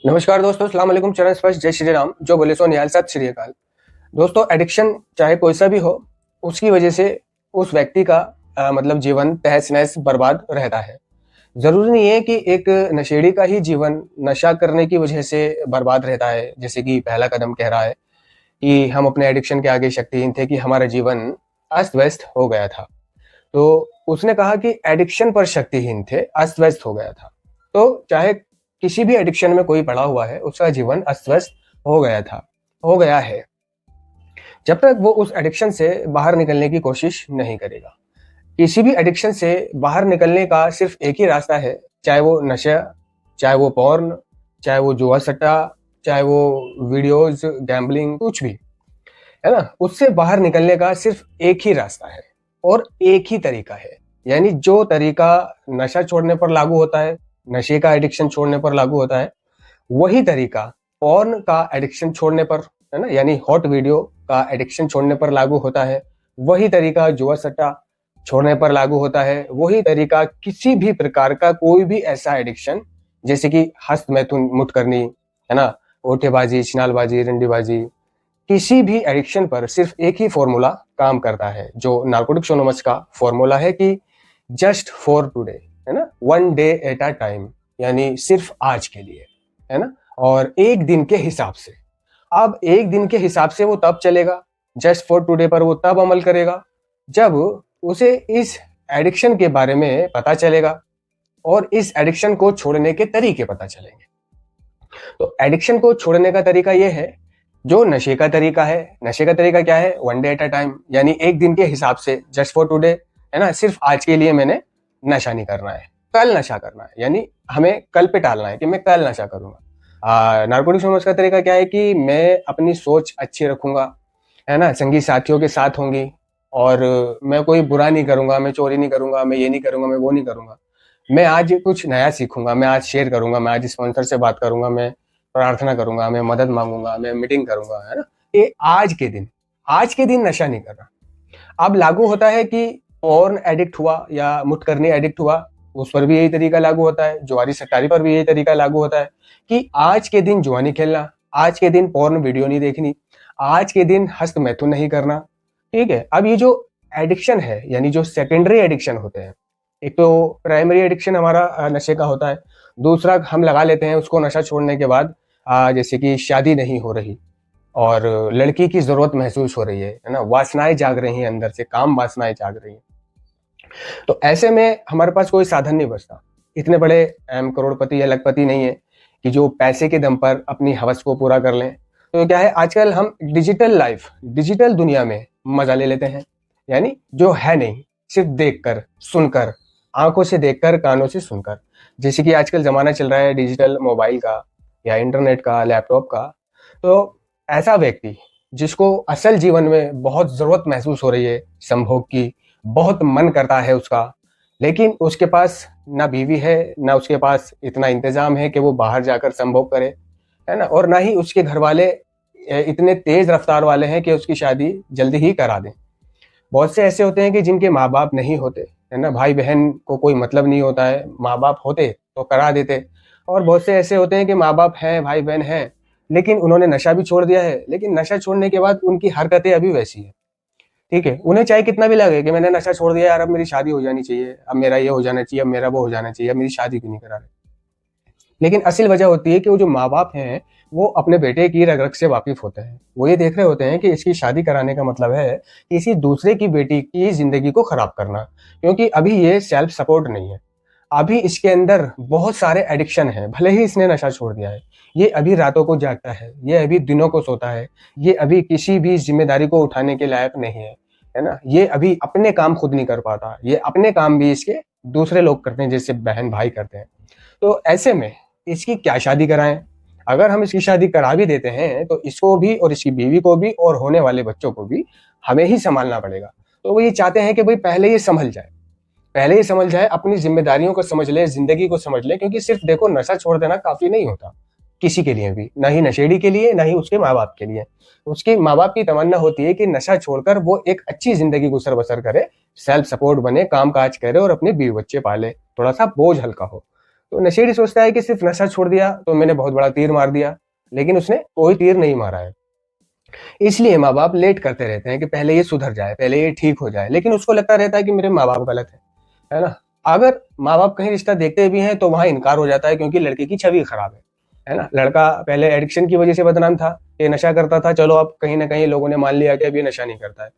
नमस्कार दोस्तों, अस्सलाम वालेकुम। चरण स्पर्श, जय श्री राम। जो बोले सो निहाल, सत श्री अकाल। दोस्तों, एडिक्शन चाहे कोई सा भी हो, उसकी वजह से उस व्यक्ति का मतलब जीवन तहस नहस बर्बाद रहता है। जरूरी नहीं है कि एक नशेड़ी का ही जीवन नशा करने की वजह से बर्बाद रहता है। जैसे कि पहला कदम कह रहा है कि हम अपने एडिक्शन के आगे शक्तिहीन थे, कि हमारा जीवन अस्त व्यस्त हो गया था। तो उसने कहा कि एडिक्शन पर शक्तिहीन थे, अस्त व्यस्त हो गया था। तो चाहे किसी भी एडिक्शन में कोई पड़ा हुआ है, उसका जीवन अस्त व्यस्त हो गया था, हो गया है, जब तक वो उस एडिक्शन से बाहर निकलने की कोशिश नहीं करेगा। किसी भी एडिक्शन से बाहर निकलने का सिर्फ एक ही रास्ता है, चाहे वो नशा, चाहे वो पॉर्न, चाहे वो जुआ सट्टा, चाहे वो वीडियोज, गैम्बलिंग, कुछ भी, है ना। उससे बाहर निकलने का सिर्फ एक ही रास्ता है और एक ही तरीका है। यानी जो तरीका नशा छोड़ने पर लागू होता है, नशे का एडिक्शन छोड़ने पर लागू होता है, वही तरीका पॉर्न का एडिक्शन छोड़ने पर, है ना, यानी हॉट वीडियो का एडिक्शन छोड़ने पर लागू होता है। वही तरीका जुआ सट्टा छोड़ने पर लागू होता है। वही तरीका किसी भी प्रकार का कोई भी ऐसा एडिक्शन, जैसे कि हस्त मैथुन मुठ करनी, है ना, ओठेबाजी, छिनालबाजी, रंडीबाजी, किसी भी एडिक्शन पर सिर्फ एक ही फॉर्मूला काम करता है, जो नार्कोटिक्स एनोनिमस का फॉर्मूला है कि जस्ट फॉर टुडे, है ना, one day at a time, यानी सिर्फ आज के लिए, है ना, और एक दिन के हिसाब से। अब एक दिन के हिसाब से वो तब चलेगा, जस्ट फॉर टुडे पर वो तब अमल करेगा जब उसे इस एडिक्शन के बारे में पता चलेगा और इस एडिक्शन को छोड़ने के तरीके पता चलेंगे। तो एडिक्शन को छोड़ने का तरीका यह है जो नशे का तरीका है। नशे का तरीका क्या है? One day at a time, यानी एक दिन के हिसाब से, जस्ट फॉर टुडे, है ना, सिर्फ आज के लिए मैंने नशा नहीं करना है, कल नशा करना है, यानी हमें कल पे टालना है कि मैं कल नशा करूंगा। नार्कोटिक्स एनोनिमस का तरीका क्या है कि मैं अपनी सोच अच्छी रखूंगा, है ना, संगी साथियों के साथ होंगी, और मैं कोई बुरा नहीं करूंगा, मैं चोरी नहीं करूंगा, मैं ये नहीं करूंगा, मैं वो नहीं करूंगा। मैं आज कुछ नया सीखूंगा, मैं आज शेयर करूंगा, मैं आज स्पॉन्सर से बात करूंगा, मैं प्रार्थना करूंगा, मैं मदद मांगूंगा, मैं मीटिंग करूंगा, है ना। ये आज के दिन नशा नहीं करना। अब लागू होता है कि पॉर्न एडिक्ट हुआ या मुठकरनी एडिक्ट हुआ, उस पर भी यही तरीका लागू होता है। जुआरी सट्टारी पर भी यही तरीका लागू होता है कि आज के दिन जुआ नहीं खेलना, आज के दिन पॉर्न वीडियो नहीं देखनी, आज के दिन हस्त मैथुन नहीं करना। ठीक है। अब ये जो एडिक्शन है, यानी जो सेकेंडरी एडिक्शन होते हैं, एक तो प्राइमरी एडिक्शन हमारा नशे का होता है, दूसरा हम लगा लेते हैं उसको नशा छोड़ने के बाद, जैसे कि शादी नहीं हो रही और लड़की की जरूरत महसूस हो रही है ना, वासनाएं जाग रही हैं अंदर से, काम वासनाएं जाग रही हैं। तो ऐसे में हमारे पास कोई साधन नहीं बचता। इतने बड़े करोड़पति या लखपति नहीं है कि जो पैसे के दम पर अपनी हवस को पूरा कर लें। तो क्या है, आजकल हम डिजिटल लाइफ, डिजिटल दुनिया में मजा ले लेते हैं, यानी जो है नहीं, सिर्फ देखकर, सुनकर, आंखों से देखकर, कानों से सुनकर। जैसे कि आजकल जमाना चल रहा है डिजिटल मोबाइल का या इंटरनेट का, लैपटॉप का। तो ऐसा व्यक्ति जिसको असल जीवन में बहुत जरूरत महसूस हो रही है संभोग की, बहुत मन करता है उसका, लेकिन उसके पास ना बीवी है, ना उसके पास इतना इंतजाम है कि वो बाहर जाकर संभोग करे, है ना, और ना ही उसके घर वाले इतने तेज रफ्तार वाले हैं कि उसकी शादी जल्दी ही करा दें। बहुत से ऐसे होते हैं कि जिनके माँ बाप नहीं होते, है ना, भाई बहन को कोई मतलब नहीं होता है, माँ बाप होते तो करा देते। और बहुत से ऐसे होते हैं कि माँ बाप हैं, भाई बहन हैं, लेकिन उन्होंने नशा भी छोड़ दिया है, लेकिन नशा छोड़ने के बाद उनकी हरकतें अभी वैसी है। ठीक है। उन्हें चाहे कितना भी लगे कि मैंने नशा छोड़ दिया यार, अब मेरी शादी हो जानी चाहिए, अब मेरा ये हो जाना चाहिए, अब मेरा वो हो जाना चाहिए, अब मेरी शादी क्यों नहीं करा रहे। लेकिन असल वजह होती है कि वो जो माँ बाप हैं वो अपने बेटे की रग रग से वाकिफ होते हैं। वो ये देख रहे होते हैं कि इसकी शादी कराने का मतलब है किसी दूसरे की बेटी की जिंदगी को खराब करना, क्योंकि अभी ये सेल्फ सपोर्ट नहीं है। अभी इसके अंदर बहुत सारे एडिक्शन है, भले ही इसने नशा छोड़ दिया है, ये अभी रातों को जागता है, ये अभी दिनों को सोता है, ये अभी किसी भी जिम्मेदारी को उठाने के लायक नहीं है ना। ये अभी अपने काम खुद नहीं कर पाता, ये अपने काम भी इसके दूसरे लोग करते हैं, जैसे बहन भाई करते हैं। तो ऐसे में इसकी क्या शादी कराएं? अगर हम इसकी शादी करा भी देते हैं तो इसको भी और इसकी बीवी को भी और होने वाले बच्चों को भी हमें ही संभालना पड़ेगा। तो वो ये चाहते हैं कि भाई पहले ये संभल जाए, पहले ही समझ जाए, अपनी जिम्मेदारियों को समझ ले, जिंदगी को समझ ले। क्योंकि सिर्फ देखो नशा छोड़ देना काफी नहीं होता किसी के लिए भी, ना ही नशेड़ी के लिए, ना ही उसके माँ बाप के लिए। उसके माँ बाप की तमन्ना होती है कि नशा छोड़कर वो एक अच्छी जिंदगी गुजर बसर करे, सेल्फ सपोर्ट बने, काम काज करे और अपने बीवी बच्चे पाले, थोड़ा सा बोझ हल्का हो। तो नशेड़ी सोचता है कि सिर्फ नशा छोड़ दिया तो मैंने बहुत बड़ा तीर मार दिया, लेकिन उसने कोई तीर नहीं मारा है। इसलिए माँ बाप लेट करते रहते हैं कि पहले ये सुधर जाए, पहले ये ठीक हो जाए, लेकिन उसको लगता रहता है कि मेरे माँ बाप गलत है ना। अगर माँ बाप कहीं रिश्ता देखते भी हैं तो वहां इनकार हो जाता है, क्योंकि लड़के की छवि खराब है ना। लड़का पहले एडिक्शन की वजह से बदनाम था, ये नशा करता था, चलो अब कहीं ना कहीं लोगों ने मान लिया कि अब ये नशा नहीं करता है।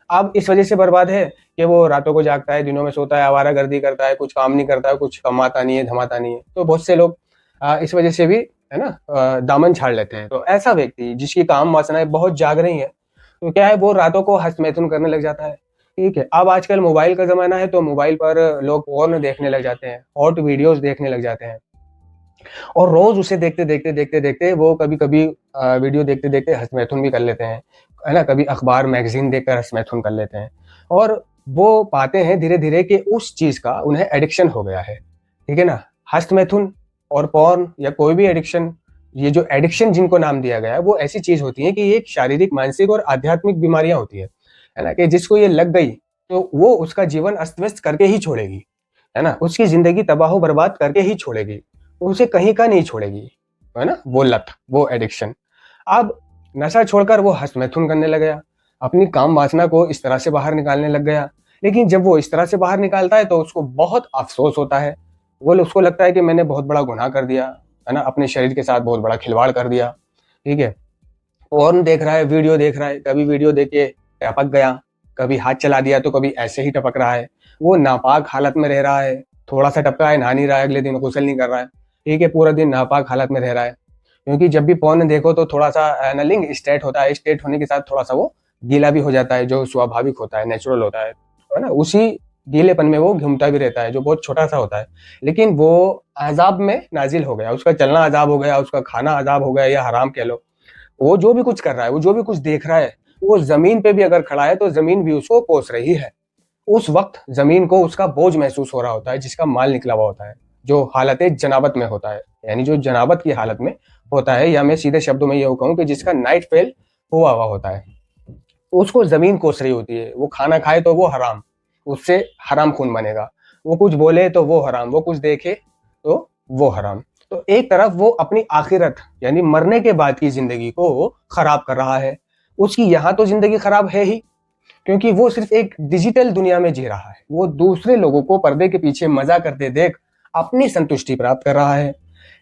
अब इस वजह से बर्बाद है कि वो रातों को जागता है, दिनों में सोता है, आवारागर्दी करता है, कुछ काम नहीं करता है, कुछ कमाता नहीं है, धमाता नहीं है। तो बहुत से लोग इस वजह से भी है ना दामन छाड़ लेते हैं। तो ऐसा व्यक्ति जिसकी काम वासनाएं बहुत जाग रही है, तो क्या है, वो रातों को हस्तमैथुन करने लग जाता है। ठीक है, अब आजकल मोबाइल का जमाना है, तो मोबाइल पर लोग पोर्न देखने लग जाते हैं, हॉट वीडियोस देखने लग जाते हैं, और रोज उसे देखते देखते देखते देखते वो कभी कभी वीडियो देखते देखते हस्तमैथुन भी कर लेते हैं, है ना। कभी अखबार मैगजीन देखकर हस्तमैथुन कर लेते हैं, और वो पाते हैं धीरे धीरे कि उस चीज का उन्हें एडिक्शन हो गया है। ठीक है ना। हस्तमैथुन और पॉर्न या कोई भी एडिक्शन, ये जो एडिक्शन जिनको नाम दिया गया है, वो ऐसी चीज होती है कि ये एक शारीरिक, मानसिक और आध्यात्मिक बीमारियां होती है ना। कि जिसको ये लग गई तो वो उसका जीवन अस्त व्यस्त करके ही छोड़ेगी, है ना। उसकी जिंदगी तबाह बर्बाद करके ही छोड़ेगी, उसे कहीं का नहीं छोड़ेगी, है ना। वो लत, वो एडिक्शन। अब नशा छोड़कर वो हस्तमैथुन करने लग गया, अपनी काम वासना को इस तरह से बाहर निकालने लग गया। लेकिन जब वो इस तरह से बाहर निकालता है तो उसको बहुत अफसोस होता है। वो उसको लगता है कि मैंने बहुत बड़ा गुनाह कर दिया, है ना, अपने शरीर के साथ बहुत बड़ा खिलवाड़ कर दिया। ठीक है, पोर्न देख रहा है, वीडियो देख रहा है, कभी वीडियो देख के टपक गया, कभी हाथ चला दिया तो कभी ऐसे ही टपक रहा है। वो नापाक हालत में रह रहा है, थोड़ा सा टपका है, नहा नहीं रहा है, अगले दिन गुस्ल नहीं कर रहा है। ठीक है, पूरा दिन नापाक हालत में रह रहा है, क्योंकि जब भी पोर्न देखो तो थोड़ा सा लिंग स्टेट होता है, स्टेट होने के साथ थोड़ा सा वो गीला भी हो जाता है, जो स्वाभाविक होता है, नेचुरल होता है ना। उसी गीलेपन में वो घूमता भी रहता है, जो बहुत छोटा सा होता है। लेकिन वो अजाब में नाजिल हो गया, उसका चलना अजाब हो गया, उसका खाना अजाब हो गया, या हराम कह लो। वो जो भी कुछ कर रहा है, वो जो भी कुछ देख रहा है, वो जमीन पे भी अगर खड़ा है तो जमीन भी उसको कोस रही है। उस वक्त जमीन को उसका बोझ महसूस हो रहा होता है, जिसका माल निकला हुआ होता है, जो हालत जनाबत में होता है, यानी जो जनाबत की हालत में होता है, या मैं सीधे शब्दों में ये कहूँ कि जिसका नाइट फेल हुआ हुआ होता है, उसको जमीन कोस रही होती है। वो खाना खाए तो वो हराम, उससे हराम खून बनेगा। वो कुछ बोले तो वो हराम, वो कुछ देखे तो वो हराम। तो एक तरफ वो अपनी आखिरत यानी मरने के बाद की जिंदगी को खराब कर रहा है। उसकी यहाँ तो जिंदगी खराब है ही, क्योंकि वो सिर्फ एक डिजिटल दुनिया में जी रहा है। वो दूसरे लोगों को पर्दे के पीछे मजा करते देख अपनी संतुष्टि प्राप्त कर रहा है।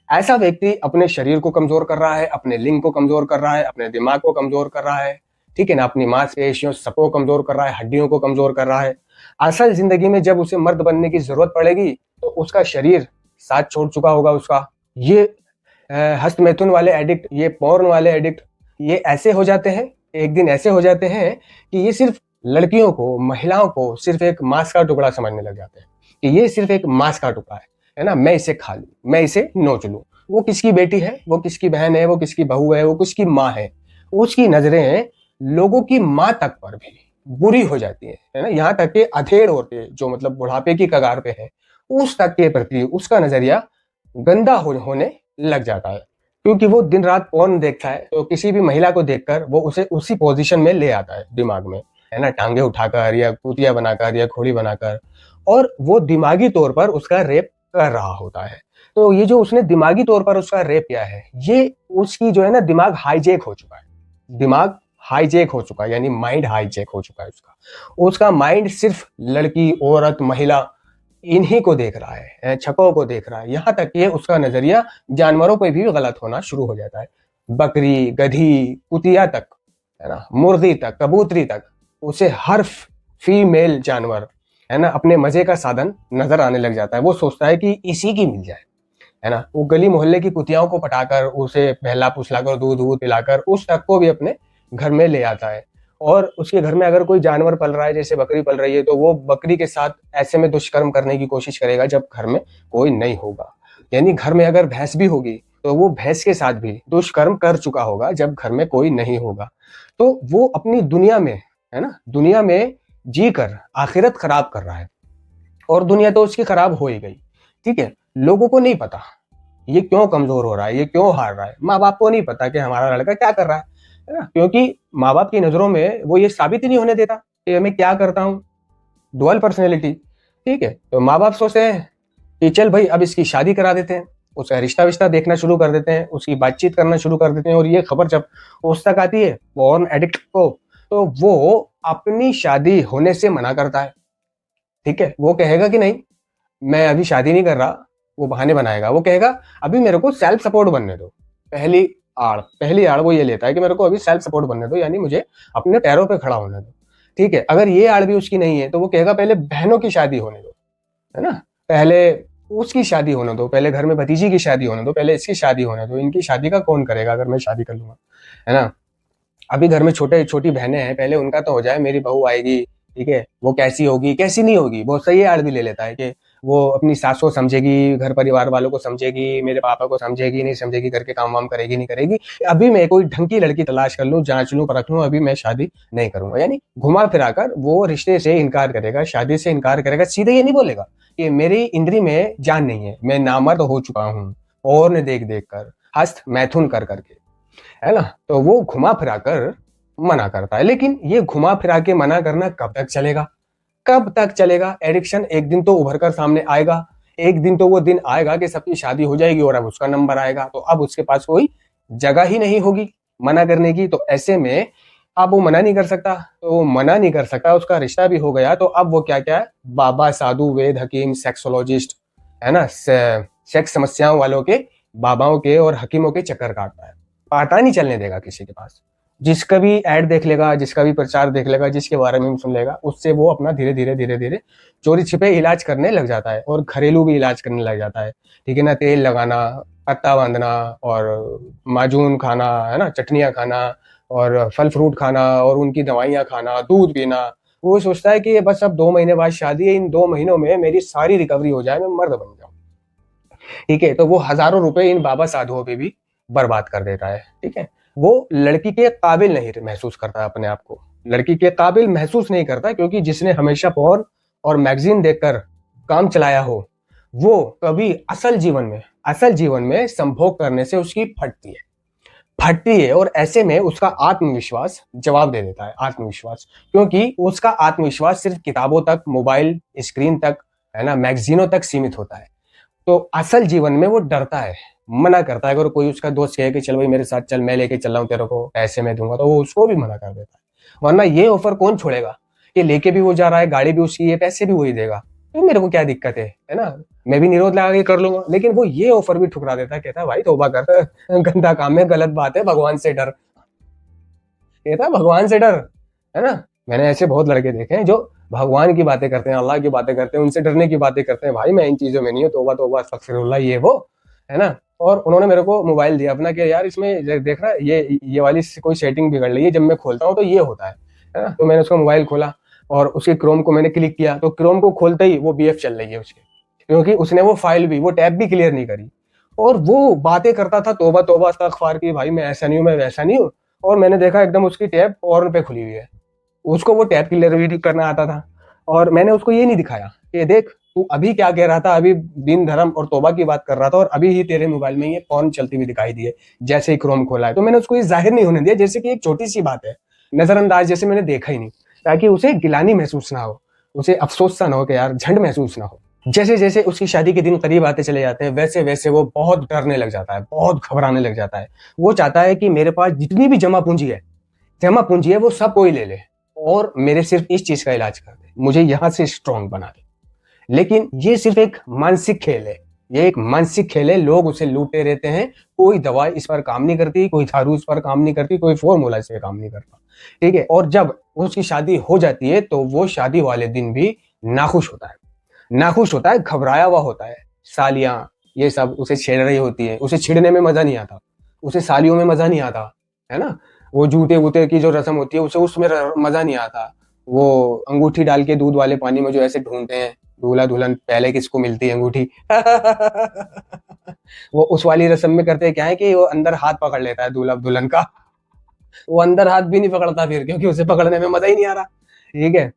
ऐसा व्यक्ति अपने शरीर को कमजोर कर रहा है, अपने लिंग को कमजोर कर रहा है, अपने दिमाग को कमजोर कर रहा है। ठीक है ना, अपनी मांसपेशियों सबको कमजोर कर रहा है, हड्डियों को कमजोर कर रहा है। असल जिंदगी में जब उसे मर्द बनने की जरूरत पड़ेगी तो उसका शरीर साथ छोड़ चुका होगा उसका। ये हस्तमैथुन वाले एडिक्ट, ये पोर्न वाले एडिक्ट, ये ऐसे हो जाते हैं, एक दिन ऐसे हो जाते हैं कि ये सिर्फ लड़कियों को, महिलाओं को सिर्फ एक मांस का टुकड़ा समझने लग जाते हैं कि ये सिर्फ एक मांस का टुकड़ा है ना, मैं इसे खा लूं, मैं इसे नोच लूं। वो किसकी बेटी है, वो किसकी बहन है, वो किसकी बहू है, वो किसकी माँ है, उसकी नजरें लोगों की माँ तक पर भी बुरी हो जाती है ना। यहाँ तक के अधेड़ औरतें जो मतलब बुढ़ापे की कगार पे है, उस तक के प्रति उसका नजरिया गंदा होने लग जाता है, क्योंकि वो दिन रात पोर्न देखता है। तो किसी भी महिला को देखकर वो उसे उसी पोजीशन में ले आता है दिमाग में, है ना, टांगे उठाकर या कुतिया बनाकर या घोड़ी बनाकर, और वो दिमागी तौर पर उसका रेप कर रहा होता है। तो ये जो उसने दिमागी तौर पर उसका रेप किया है, ये उसकी जो है ना दिमाग हाईजेक हो चुका है, दिमाग हाईजेक हो चुका है, यानी माइंड हाईजेक हो चुका है उसका माइंड सिर्फ लड़की, औरत, महिला इन्हीं को देख रहा है, छकों को देख रहा है। यहाँ तक कि उसका नजरिया जानवरों पे भी गलत होना शुरू हो जाता है। बकरी, गधी, कुतिया तक, है ना, मुर्गी तक, कबूतरी तक, उसे हर फीमेल जानवर, है ना, अपने मजे का साधन नजर आने लग जाता है। वो सोचता है कि इसी की मिल जाए, है ना। वो गली मोहल्ले की कुतियाओं को पटाकर, उसे बहला फुसलाकर, दूध वूध पिलाकर उस तक को भी अपने घर में ले आता है। और उसके घर में अगर कोई जानवर पल रहा है, जैसे बकरी पल रही है, तो वो बकरी के साथ ऐसे में दुष्कर्म करने की कोशिश करेगा जब घर में कोई नहीं होगा। यानी घर में अगर भैंस भी होगी तो वो भैंस के साथ भी दुष्कर्म कर चुका होगा जब घर में कोई नहीं होगा। तो वो अपनी दुनिया में, है ना, दुनिया में जीकर आखिरत खराब कर रहा है, और दुनिया तो उसकी खराब हो ही गई। ठीक है, लोगों को नहीं पता ये क्यों कमजोर हो रहा है, ये क्यों हार रहा है। माँ बाप को नहीं पता कि हमारा लड़का क्या कर रहा है ना, क्योंकि माँ बाप की नजरों में वो ये साबित ही नहीं होने देता कि मैं क्या करता हूँ, डुअल पर्सनैलिटी। ठीक है, तो माँ बाप सोचते हैं कि चल भाई अब इसकी शादी करा देते हैं, उसका रिश्ता विश्ता देखना शुरू कर देते हैं, उसकी बातचीत करना शुरू कर देते हैं। और ये खबर जब उस तक आती है पॉर्न एडिक्ट को, तो वो अपनी शादी होने से मना करता है। ठीक है, वो कहेगा कि नहीं मैं अभी शादी नहीं कर रहा, वो बहाने बनाएगा। वो कहेगा अभी मेरे को सेल्फ सपोर्ट बनने दो। पहली आड़ वो ये लेता है कि मेरे को अभी सेल्फ सपोर्ट बनने दो, यानी मुझे अपने पैरों पे खड़ा होने दो। ठीक है, अगर ये आड़ भी उसकी नहीं है तो वो कहेगा पहले बहनों की शादी होने दो, है ना, पहले उसकी शादी होने दो, पहले घर में भतीजी की शादी होने दो, पहले इसकी शादी होने दो। इनकी शादी का कौन करेगा अगर मैं शादी कर लूंगा, है ना। अभी घर में छोटी बहनें हैं, पहले उनका तो हो जाए, मेरी बहू आएगी, ठीक है, वो कैसी होगी कैसी नहीं होगी। बहुत सही आड़ भी ले लेता है कि वो अपनी सास को समझेगी, घर परिवार वालों को समझेगी, मेरे पापा को समझेगी नहीं समझेगी, करके काम वाम करेगी नहीं करेगी। अभी मैं कोई ढंग की लड़की तलाश कर लूं, जांच लूं, परख लूं, अभी मैं शादी नहीं करूंगा। यानी घुमा फिराकर वो रिश्ते से इनकार करेगा, शादी से इनकार करेगा। सीधे ये नहीं बोलेगा कि मेरी इंद्री में जान नहीं है, मैं नामर्द हो चुका हूँ और ने देख देख कर, हस्त मैथुन कर करके, है ना। तो वो घुमा फिरा कर मना करता है। लेकिन ये घुमा फिरा के मना करना कब तक चलेगा, कब तक चलेगा। एडिक्शन एक दिन तो उभर कर सामने आएगा, एक दिन तो वो दिन आएगा कि सबकी शादी हो जाएगी और अब उसका नंबर आएगा, तो अब उसके पास कोई जगह ही नहीं होगी मना करने की। तो ऐसे में अब वो मना नहीं कर सकता, तो वो मना नहीं कर सकता, उसका रिश्ता भी हो गया, तो अब वो क्या क्या है, बाबा साधु वैद हकीम सेक्सोलॉजिस्ट, है ना, सेक्स समस्याओं वालों के, बाबाओं के और हकीमों के चक्कर काटता है। पता नहीं चलने देगा किसी के पास। जिसका भी ऐड देख लेगा, जिसका भी प्रचार देख लेगा, जिसके बारे में सुन लेगा, उससे वो अपना धीरे धीरे चोरी छिपे इलाज करने लग जाता है और घरेलू भी इलाज करने लग जाता है। ठीक है ना, तेल लगाना, पत्ता बांधना और माजून खाना, है ना, चटनियाँ खाना और फल फ्रूट खाना और उनकी दवाइयाँ खाना, दूध पीना। वो सोचता है कि बस अब 2 महीने बाद शादी है, इन 2 महीनों में मेरी सारी रिकवरी हो जाए, मैं मर्द बन जाऊं। ठीक है, तो वो हजारों रुपए इन बाबा साधुओं पे भी बर्बाद कर देता है। ठीक है, वो लड़की के काबिल नहीं महसूस करता अपने आप को, लड़की के काबिल महसूस नहीं करता, क्योंकि जिसने हमेशा पोर्न और मैगजीन देखकर काम चलाया हो, वो कभी असल जीवन में संभोग करने से उसकी फटती है। और ऐसे में उसका आत्मविश्वास जवाब दे देता है, आत्मविश्वास, क्योंकि उसका आत्मविश्वास सिर्फ किताबों तक, मोबाइल स्क्रीन तक, है ना, मैगजीनों तक सीमित होता है। तो असल जीवन में वो डरता है, मना करता है। अगर कोई उसका दोस्त कहे कि चल भाई मेरे साथ चल, मैं लेके चल रहा हूँ तेरे को, पैसे मैं दूंगा, तो वो उसको भी मना कर देता है। वरना ये ऑफर कौन छोड़ेगा, ये लेके भी वो जा रहा है, गाड़ी भी उसकी है, पैसे भी वही देगा, तो मेरे को क्या दिक्कत है ना, मैं भी निरोध लगा के कर लूंगा। लेकिन वो ये ऑफर भी ठुकरा देता है, कहता है भाई तौबा कर, गंदा काम है, गलत बात है, भगवान से डर। कहता है भगवान से डर, है ना। मैंने ऐसे बहुत लड़के देखे हैं जो भगवान की बातें करते हैं, अल्लाह की बातें करते हैं, उनसे डरने की बातें करते हैं। भाई मैं इन चीजों में नहीं हूँ, तौबा तौबा अस्तगफिरुल्लाह, ये वो, है ना। और उन्होंने मेरे को मोबाइल दिया अपना कि यार इसमें देख रहा ये वाली कोई सेटिंग बिगड़ रही है, जब मैं खोलता हूँ तो ये होता है ना। तो मैंने उसका मोबाइल खोला और उसके क्रोम को मैंने क्लिक किया, तो क्रोम को खोलते ही वो BF चल रही है उसके, क्योंकि उसने वो फाइल भी, वो टैब भी क्लियर नहीं करी। और वो बातें करता था तौबा तौबा अस्तगफार की, भाई मैं ऐसा नहीं हूँ, मैं वैसा नहीं हूँ। और मैंने देखा एकदम उसकी टैब पोर्न पे खुली हुई है, उसको वो टैब क्लियर भी करना आता था। और मैंने उसको ये नहीं दिखाया कि देख तू अभी क्या कह रहा था, अभी दीन धर्म और तौबा की बात कर रहा था, और अभी ही तेरे मोबाइल में ये पोर्न चलती हुई दिखाई दी है जैसे ही क्रोम खोला है। तो मैंने उसको ये जाहिर नहीं होने दिया जैसे कि एक छोटी सी बात है, नजरअंदाज जैसे मैंने देखा ही नहीं, ताकि उसे गिलानी महसूस ना हो, उसे अफसोस सा ना हो कि यार झंड महसूस ना हो। जैसे जैसे उसकी शादी के दिन करीब आते चले जाते हैं, वैसे वैसे वो बहुत डरने लग जाता है, बहुत घबराने लग जाता है। वो चाहता है कि मेरे पास जितनी भी जमा पूंजी है वो सब कोई ले ले और मेरे सिर्फ इस चीज का इलाज कर दे, मुझे यहां से स्ट्रांग बना दे। लेकिन ये सिर्फ एक मानसिक खेल है, ये एक मानसिक खेल है, लोग उसे लूटे रहते हैं। कोई दवाई इस पर काम नहीं करती, कोई दारू इस पर काम नहीं करती, कोई फॉर्मूला इस पर काम नहीं करता। ठीक है, और जब उसकी शादी हो जाती है तो वो शादी वाले दिन भी नाखुश होता है, घबराया हुआ होता है। सालियां ये सब उसे छेड़ रही होती है, उसे छिड़ने में मजा नहीं आता, उसे सालियों में मजा नहीं आता, है ना। वो जूते वूते की जो रस्म होती है उसे उसमें मजा नहीं आता। वो अंगूठी डाल के दूध वाले पानी में जो ऐसे ढूंढते हैं, दूल्हा दुल्हन पहले किसको मिलती है अंगूठी वो उस वाली रस्म में करते क्या है कि वो अंदर हाथ पकड़ लेता है दूल्हा दुल्हन का, वो अंदर हाथ भी नहीं पकड़ता फिर, क्योंकि उसे पकड़ने में मजा ही नहीं आ रहा। ठीक है,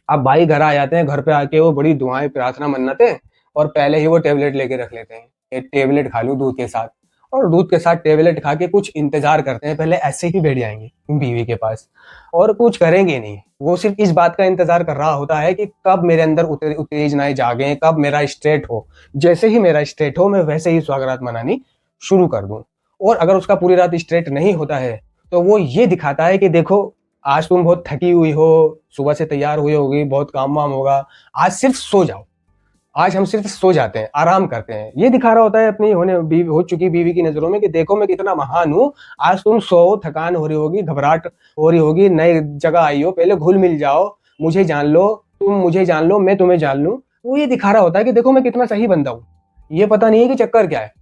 अब भाई घर आ जाते हैं, घर पे आके वो बड़ी दुआएं प्रार्थना मन्नतें, और पहले ही वो टेबलेट लेके रख लेते हैं, एक टेबलेट खा लूं दूध के साथ। और दूध के साथ टेबलेट खा के कुछ इंतजार करते हैं, पहले ऐसे ही बैठ जाएंगे बीवी के पास और कुछ करेंगे नहीं। वो सिर्फ इस बात का इंतजार कर रहा होता है कि कब मेरे अंदर उत्तेजनाएं जागे, कब मेरा स्ट्रेट हो। जैसे ही मेरा स्ट्रेट हो मैं वैसे ही सुहागरात मनानी शुरू कर दूं। और अगर उसका पूरी रात स्ट्रेट नहीं होता है तो वो ये दिखाता है कि देखो आज तुम बहुत थकी हुई हो, सुबह से तैयार हुई होगी, बहुत काम वाम होगा, आज सिर्फ सो जाओ। आज हम सिर्फ सो जाते हैं, आराम करते हैं। ये दिखा रहा होता है अपनी हो चुकी बीवी की नजरों में कि देखो मैं कितना महान हूँ, आज तुम सो, थकान हो रही होगी, घबराहट हो रही होगी, नई जगह आई हो, पहले घुल मिल जाओ, मुझे जान लो, तुम मुझे जान लो, मैं तुम्हें जान लूं। वो ये दिखा रहा होता है कि देखो मैं कितना सही बंदा हूँ। ये पता नहीं है कि चक्कर क्या है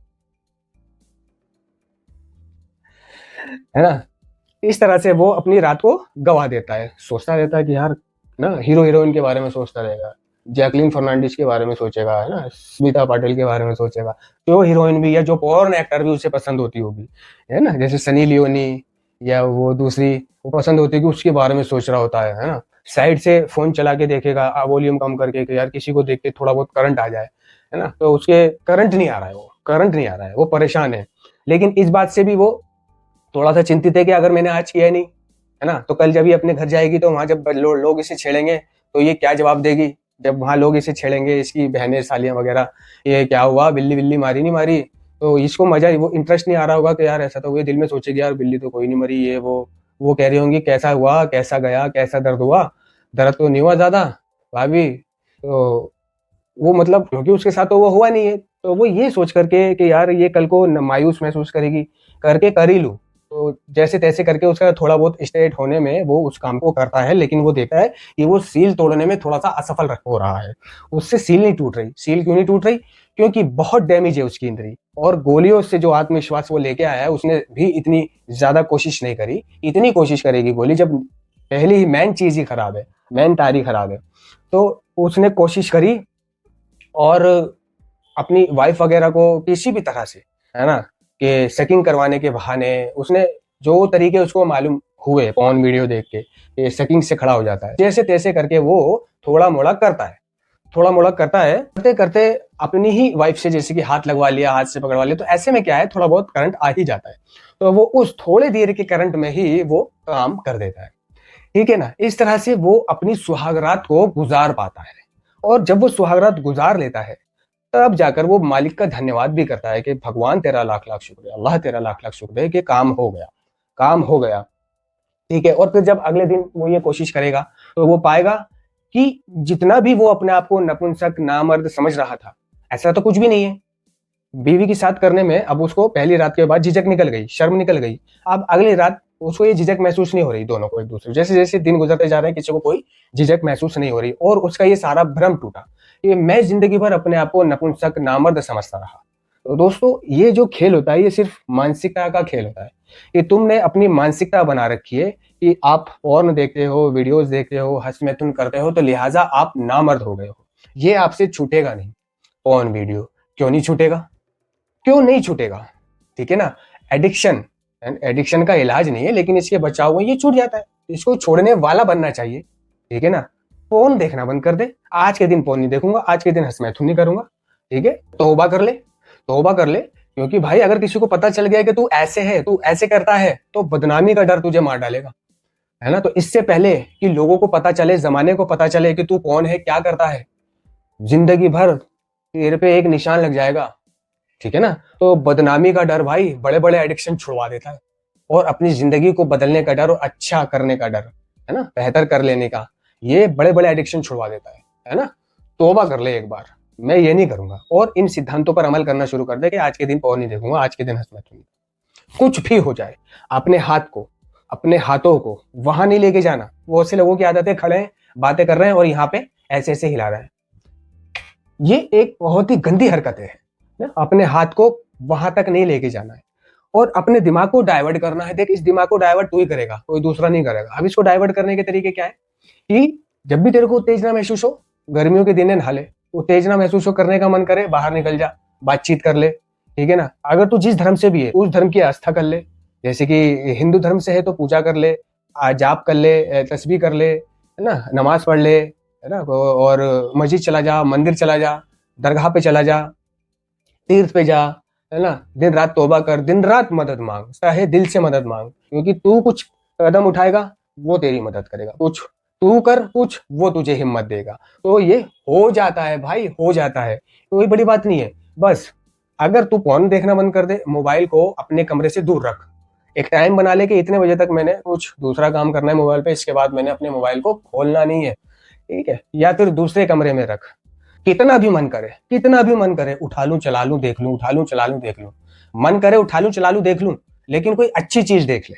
ना। इस तरह से वो अपनी रात को गवा देता है, सोचता रहता है कि यार ना हीरो हीरोइन के बारे में सोचता रहेगा, जैकलीन फर्नांडिस के बारे में सोचेगा, है ना, स्मिता पाटिल के बारे में सोचेगा, जो हीरोइन भी या जो पॉर्न एक्टर भी उसे पसंद होती होगी, है ना, जैसे सनी लियोनी या वो दूसरी वो पसंद होती है, उसके बारे में सोच रहा होता है ना। साइड से फोन चला के देखेगा वॉल्यूम कम करके कि यार किसी को देख के थोड़ा बहुत करंट आ जाए, है ना, तो उसके करंट नहीं आ रहा है, वो करंट नहीं आ रहा है, वो परेशान है। लेकिन इस बात से भी वो थोड़ा सा चिंतित है कि अगर मैंने आज किया नहीं, है ना, तो कल जब ये अपने घर जाएगी तो वहां जब लोग इसे छेड़ेंगे तो ये क्या जवाब देगी। जब वहां लोग इसे छेड़ेंगे, इसकी बहनें सालियां वगैरह, ये क्या हुआ, बिल्ली बिल्ली मारी नहीं मारी, तो इसको मजा, वो इंटरेस्ट नहीं आ रहा होगा कि यार ऐसा, तो वो दिल में सोचेगी यार बिल्ली तो कोई नहीं मरी, ये वो कह रही होंगी कैसा हुआ, कैसा गया, कैसा दर्द हुआ, दर्द तो नहीं हुआ ज्यादा भाभी। तो वो मतलब क्योंकि उसके साथ तो वो हुआ नहीं है, तो वो ये सोच करके कि यार ये कल को मायूस महसूस करेगी, करके कर ही लूं। तो जैसे तैसे करके उसका थोड़ा बहुत स्ट्रेट होने में वो उस काम को करता है, लेकिन वो देखता है कि वो सील तोड़ने में थोड़ा सा असफल हो रहा है। उससे सील नहीं टूट रही। सील क्यों नहीं टूट रही? क्योंकि बहुत डैमेज है उसकी इंद्री, और गोलियों से जो आत्मविश्वास वो लेके आया है उसने भी इतनी ज्यादा कोशिश नहीं करी। इतनी कोशिश करेगी गोली जब पहली ही मेन चीज ही खराब है, मेन तार ही खराब है। तो उसने कोशिश करी और अपनी वाइफ वगैरह को किसी भी तरह से, है ना, कि सेकिंग करवाने के बहाने उसने जो तरीके उसको मालूम हुए पॉर्न वीडियो देख के सेकिंग से खड़ा हो जाता है, जैसे तैसे करके वो थोड़ा मोड़ा करता है, थोड़ा मोड़ा करता है, करते करते अपनी ही वाइफ से जैसे कि हाथ लगवा लिया, हाथ से पकड़वा लिया, तो ऐसे में क्या है, थोड़ा बहुत करंट आ ही जाता है। तो वो उस थोड़े देर के करंट में ही वो काम कर देता है, ठीक है ना। इस तरह से वो अपनी सुहागरात को गुजार पाता है, और जब वो सुहागरात गुजार लेता है तब जाकर वो मालिक का धन्यवाद भी करता है कि भगवान तेरा लाख लाख शुक्र है, अल्लाह तेरा लाख लाख शुक्र है कि काम हो गया, काम हो गया, ठीक है। और फिर जब अगले दिन वो ये कोशिश करेगा तो वो पाएगा कि जितना भी वो अपने आप को नपुंसक नामर्द समझ रहा था, ऐसा तो कुछ भी नहीं है। बीवी के साथ करने में अब उसको पहली रात के बाद झिझक निकल गई, शर्म निकल गई। अब अगली रात उसको ये झिझक महसूस नहीं हो रही, दोनों को एक दूसरे, जैसे जैसे दिन गुजरते जा रहे हैं किसी को कोई झिझक महसूस नहीं हो रही, और उसका ये सारा भ्रम टूटा कि मैं जिंदगी भर अपने आप को नपुंसक नामर्द समझता रहा। तो दोस्तों ये जो खेल होता है ये सिर्फ मानसिकता का खेल होता है, कि तुमने अपनी मानसिकता बना रखी है कि आप पॉर्न देखते हो, वीडियोस देखते हो, हंस मैथुन करते हो, तो लिहाजा आप नामर्द हो गए हो। ये आपसे छूटेगा नहीं। पॉर्न वीडियो क्यों नहीं छूटेगा? क्यों नहीं छूटेगा? ठीक है ना। एडिक्शन, एडिक्शन का इलाज नहीं है, लेकिन इसके बचाव में ये छूट जाता है। इसको छोड़ने वाला बनना चाहिए, ठीक है ना। फोन देखना बंद कर दे, आज के दिन फोन नहीं देखूंगा, आज के दिन हंस मैथुन नहीं करूंगा, ठीक है। तौबा कर ले, तौबा कर ले, क्योंकि भाई अगर किसी को पता चल गया कि तू ऐसे है, तू ऐसे करता है, तो बदनामी का डर तुझे मार डालेगा, है ना। तो इससे पहले कि लोगों को पता चले, जमाने को पता चले कि तू कौन है, क्या करता है, जिंदगी भर तेरे पे एक निशान लग जाएगा, ठीक है ना। तो बदनामी का डर भाई बड़े बड़े एडिक्शन छुड़वा देता है, और अपनी जिंदगी को बदलने का डर और अच्छा करने का डर, है ना, बेहतर कर लेने का, ये बड़े बड़े एडिक्शन छुड़वा देता है ना। तौबा कर ले एक बार, मैं ये नहीं करूंगा, और इन सिद्धांतों पर अमल करना शुरू कर दे कि आज के दिन पॉर्न नहीं देखूंगा, आज के दिन हंस मैथुन। कुछ भी हो जाए, अपने हाथ को, अपने हाथों को वहां नहीं लेके जाना। बहुत से लोगों की आदत है, खड़े हैं, बातें कर रहे हैं और यहाँ पे ऐसे ऐसे हिला रहे हैं। ये एक बहुत ही गंदी हरकत है। अपने हाथ को वहां तक नहीं लेके जाना है, और अपने दिमाग को डाइवर्ट करना है। देख, इस दिमाग को डाइवर्ट तू ही करेगा, कोई दूसरा नहीं करेगा। अब इसको डाइवर्ट करने के तरीके क्या है कि जब भी तेरे को उत्तेजना महसूस हो, गर्मियों के दिन नहा ले, उत्तेजना महसूस हो, करने का मन करे, बाहर निकल जा, बातचीत कर ले, ठीक है ना। अगर तू जिस धर्म से भी है उस धर्म की आस्था कर ले, जैसे कि हिंदू धर्म से है तो पूजा कर ले, जाप कर ले, तस्बीह कर ले, है ना, नमाज पढ़ ले, है ना, और मस्जिद चला जा, मंदिर चला जा, दरगाह पे चला जा, तीर्थ पे जा, है ना, दिन रात तौबा कर, दिन रात मदद मांग, चाहे दिल से मदद मांग, क्योंकि तू कुछ कदम उठाएगा वो तेरी मदद करेगा, कुछ तू कर, कुछ वो तुझे हिम्मत देगा। तो ये हो जाता है भाई, हो जाता है, कोई बड़ी बात नहीं है। बस अगर तू फोन देखना बंद कर दे, मोबाइल को अपने कमरे से दूर रख, एक टाइम बना ले कि इतने बजे तक मैंने कुछ दूसरा काम करना है मोबाइल पे, इसके बाद मैंने अपने मोबाइल को खोलना नहीं है, ठीक है। या फिर दूसरे कमरे में रख, कितना भी मन करे, कितना भी मन करे उठा लूं चला लूं देख लूं, उठा लूं चला लूं देख लूं, मन करे उठा लूं चला लूं देख लूं, लेकिन कोई अच्छी चीज देख ले,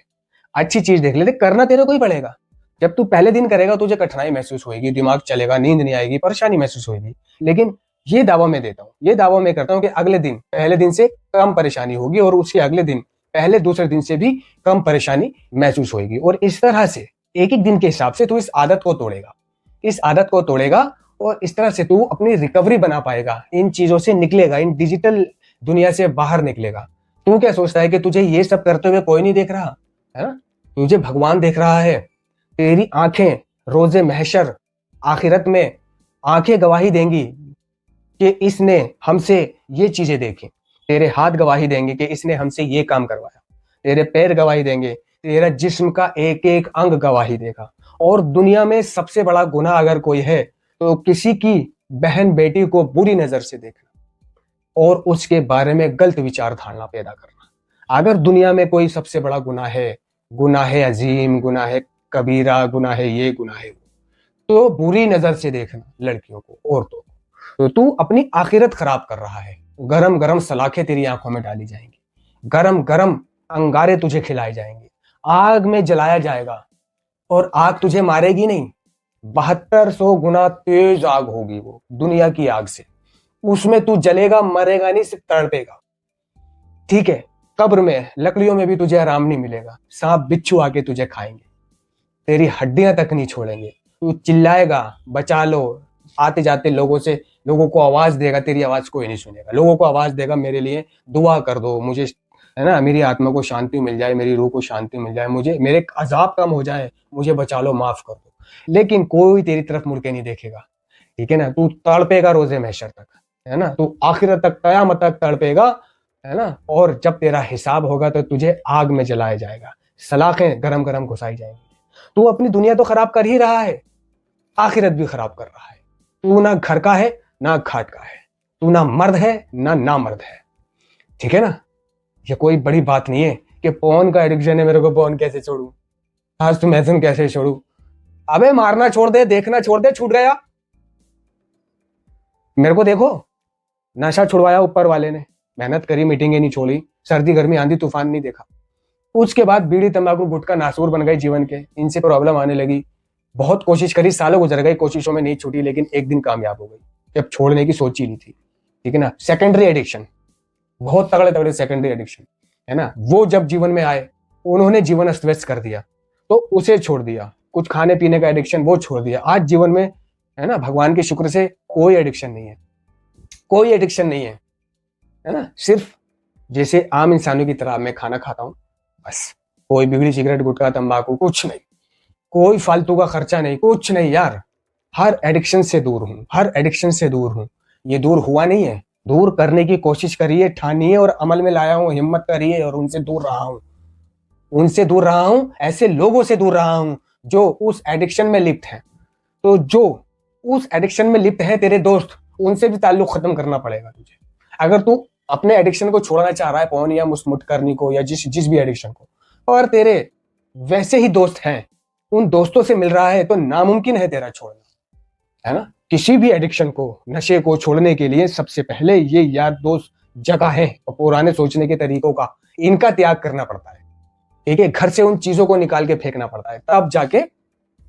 अच्छी चीज देख ले। करना तेरे को ही पड़ेगा। जब तू पहले दिन करेगा तुझे कठिनाई महसूस होगी, दिमाग चलेगा, नींद नहीं आएगी, परेशानी महसूस होगी, लेकिन ये दावा मैं देता हूँ, ये दावा मैं करता हूँ कि अगले दिन पहले दिन से कम परेशानी होगी, और उसके अगले दिन पहले दूसरे दिन से भी कम परेशानी महसूस होगी। और इस तरह से एक एक दिन के हिसाब से तू इस आदत को तोड़ेगा, इस आदत को तोड़ेगा, और इस तरह से तू अपनी रिकवरी बना पाएगा, इन चीजों से निकलेगा, इन डिजिटल दुनिया से बाहर निकलेगा। तू क्या सोचता है कि तुझे ये सब करते हुए कोई नहीं देख रहा है ना? तुझे भगवान देख रहा है। तेरी आंखें रोजे महशर आखिरत में आंखें गवाही देंगी कि इसने हमसे ये चीजें देखी, तेरे हाथ गवाही देंगे कि इसने हमसे ये काम करवाया, तेरे पैर गवाही देंगे, तेरा जिस्म का एक एक अंग गवाही देगा। और दुनिया में सबसे बड़ा गुनाह अगर कोई है तो किसी की बहन बेटी को बुरी नजर से देखना और उसके बारे में गलत विचार धारणा पैदा करना। अगर दुनिया में कोई सबसे बड़ा गुनाह है, गुनाह है अजीम, गुनाह है कबीरा, गुनाह है ये, गुनाह है वो, तो बुरी नजर से देखना लड़कियों को, औरतों को, तो तू अपनी आखिरत खराब कर रहा है। गरम गरम सलाखें तेरी आंखों में डाली जाएंगी, गरम गरम अंगारे तुझे खिलाए जाएंगे, आग में जलाया जाएगा, और आग तुझे मारेगी नहीं, 7200 गुना तेज आग होगी वो दुनिया की आग से। उसमें तू जलेगा, मरेगा नहीं, सिर्फ तड़पेगा, ठीक है। कब्र में लकड़ियों में भी तुझे आराम नहीं मिलेगा, सांप बिच्छू आके तुझे खाएंगे, तेरी हड्डियां तक नहीं छोड़ेंगे। तू चिल्लाएगा बचा लो, आते जाते लोगों को आवाज देगा, तेरी आवाज कोई नहीं सुनेगा। लोगों को आवाज देगा मेरे लिए दुआ कर दो, मुझे है ना, मेरी आत्मा को शांति मिल जाए, मेरी रूह को शांति मिल जाए, मुझे मेरे अजाब कम हो जाए, मुझे बचा लो, माफ कर दो। लेकिन कोई तेरी तरफ मुड़ के नहीं देखेगा, ठीक है ना। तू तड़पेगा रोजे महशर तक, है ना, तू आखिरत तक, कयामत तक तड़पेगा, है ना। और जब तेरा हिसाब होगा तो तुझे आग में जलाया जाएगा, सलाखें गरम गरम घुसाई जाएंगी। तू अपनी दुनिया तो खराब कर ही रहा है, आखिरत भी खराब कर रहा है। तू ना घर का है ना घाट का है, तू ना मर्द है ना मर्द है, ठीक है ना। ये कोई बड़ी बात नहीं है कि फोन का एडिक्शन है, मेरे को फोन कैसे छोड़ू, आज तुम ऐसे कैसे छोड़ू। अबे मारना छोड़ दे, देखना छोड़ दे, छूट गया। मेरे को देखो, नशा छुड़वाया ऊपर वाले ने, मेहनत करी, मीटिंगें नहीं छोड़ी, सर्दी गर्मी आंधी तूफान नहीं देखा। उसके बाद बीड़ी तंबाकू गुटखा नासूर बन गए जीवन के, इनसे प्रॉब्लम आने लगी। बहुत कोशिश करी, सालों गुजर गए, कोशिशों में नहीं छूटी, लेकिन एक दिन कामयाब हो गई जब छोड़ने की सोची नहीं थी, ठीक है ना। सेकेंडरी एडिक्शन, बहुत तगड़े तगड़े सेकेंडरी एडिक्शन, है ना, वो जब जीवन में आए उन्होंने जीवन अस्त व्यस्त कर दिया, तो उसे छोड़ दिया। कुछ खाने पीने का एडिक्शन, वो छोड़ दिया। आज जीवन में, है ना, भगवान के शुक्र से कोई एडिक्शन नहीं है, कोई एडिक्शन नहीं है ना। सिर्फ जैसे आम इंसानों की तरह मैं खाना खाता हूं, बस। कोई बीड़ी सिगरेट गुटखा तंबाकू कुछ नहीं, कोई फालतू का खर्चा नहीं, कुछ नहीं यार। हर एडिक्शन से दूर हूं, हर एडिक्शन से दूर हूं। ये दूर हुआ नहीं है, दूर करने की कोशिश करिए, ठानिए और अमल में लाया हूं, हिम्मत करिए, और उनसे दूर रहा हूं, उनसे दूर रहा हूं, ऐसे लोगों से दूर रहा हूं जो उस एडिक्शन में लिप्त हैं। तो जो उस एडिक्शन में लिप्त है तेरे दोस्त, उनसे भी ताल्लुक खत्म करना पड़ेगा तुझे। अगर तू अपने एडिक्शन को छोड़ना चाह रहा है, फोन या मुस्मुट करनी को, या जिस भी एडिक्शन को, और तेरे वैसे ही दोस्त हैं, उन दोस्तों से मिल रहा है, तो नामुमकिन है तेरा छोड़ना, है ना। किसी भी एडिक्शन को, नशे को छोड़ने के लिए सबसे पहले ये यार दोस्त, जगह है और पुराने सोचने के तरीकों का, इनका त्याग करना पड़ता है, ठीक है। घर से उन चीजों को निकाल के फेंकना पड़ता है, तब जाके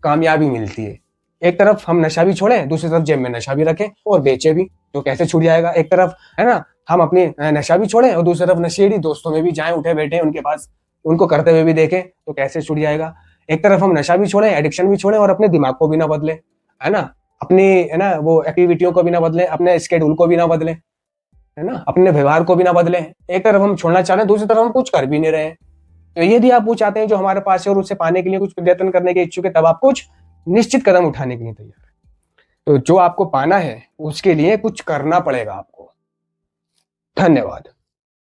कामयाबी मिलती है। एक तरफ हम नशा भी छोड़ें, दूसरी तरफ जेब में नशा भी रखें और बेचे भी, तो कैसे छूट जाएगा। एक तरफ, है ना, हम अपनी नशा भी छोड़ें और दूसरी तरफ नशेड़ी दोस्तों में भी जाएं, उठे बैठे उनके पास, उनको करते हुए भी देखें, तो कैसे छूट जाएगा। एक तरफ हम नशा भी छोड़ें, एडिक्शन भी छोड़ें, और अपने दिमाग को भी ना बदलें, है ना, अपनी, है ना, वो एक्टिविटियों को भी ना बदलें, अपने स्केड्यूल को भी ना बदलें, है ना, अपने व्यवहार को भी ना बदलें। एक तरफ हम छोड़ना चाह रहे हैं, दूसरी तरफ हम कुछ कर भी नहीं रहे हैं। तो यदि आप वो चाहते हैं जो हमारे पास है और उससे पाने के लिए कुछ प्रयत्न करने के इच्छुक है, तब आप कुछ निश्चित कदम उठाने के लिए तैयार है। तो जो आपको पाना है उसके लिए कुछ करना पड़ेगा आपको। धन्यवाद।